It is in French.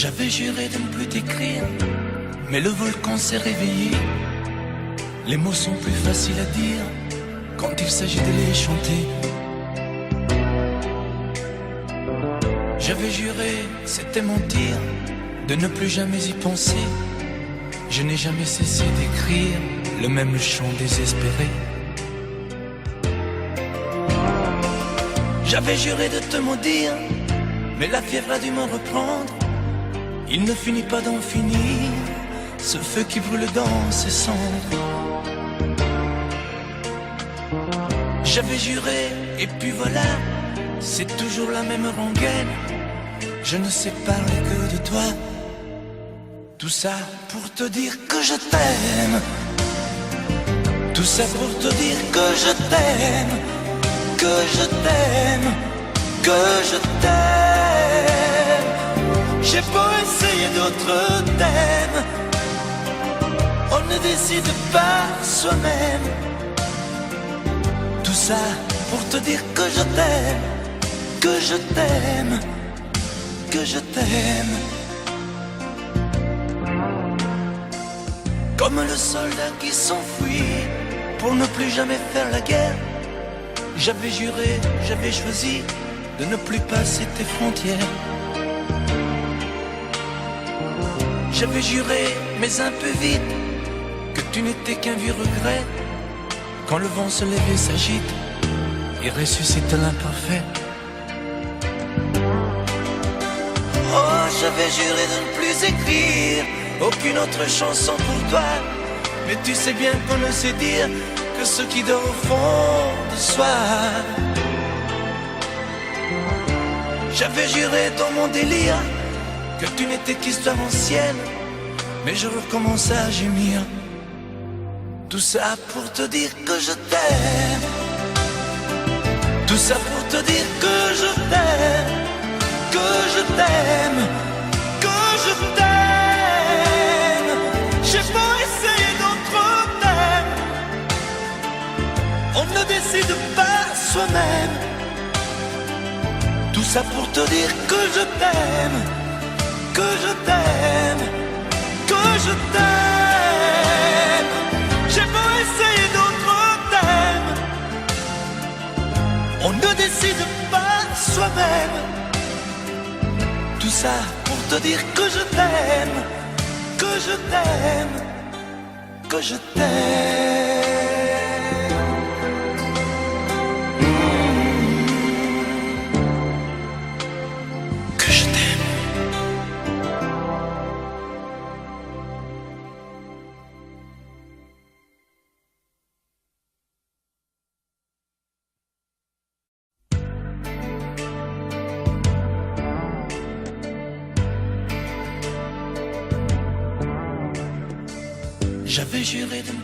J'avais juré de ne plus t'écrire, mais le volcan s'est réveillé. Les mots sont plus faciles à dire quand il s'agit de les chanter. J'avais juré, c'était mentir, de ne plus jamais y penser. Je n'ai jamais cessé d'écrire le même chant désespéré. J'avais juré de te maudire, mais la fièvre a dû me reprendre. Il ne finit pas d'en finir, ce feu qui brûle dans ses cendres. J'avais juré, et puis voilà, c'est toujours la même rengaine. Je ne sais parler que de toi. Tout ça pour te dire que je t'aime. Tout ça pour te dire que je t'aime. Que je t'aime. Que je t'aime. J'ai beau essayer d'autres thèmes, on ne décide pas soi-même. Tout ça pour te dire que je t'aime. Que je t'aime. Que je t'aime. Comme le soldat qui s'enfuit pour ne plus jamais faire la guerre. J'avais juré, j'avais choisi de ne plus passer tes frontières. J'avais juré, mais un peu vite, que tu n'étais qu'un vieux regret. Quand le vent se lève et s'agite, il ressuscite l'imparfait. Oh, j'avais juré de ne plus écrire aucune autre chanson pour toi. Mais tu sais bien qu'on ne sait dire que ce qui dort au fond de soi. J'avais juré dans mon délire que tu n'étais qu'histoire ancienne, mais je recommence à gémir. Tout ça pour te dire que je t'aime. Tout ça pour te dire que je t'aime. Que je t'aime. Que je t'aime. J'ai beau essayer d'autres thèmes, on ne décide pas soi-même. Tout ça pour te dire que je t'aime. Que je t'aime. Que je t'aime. J'ai beau essayer d'autres thèmes, on ne décide pas soi-même. Tout ça pour te dire que je t'aime. Que je t'aime. Que je t'aime. J'avais juré de ne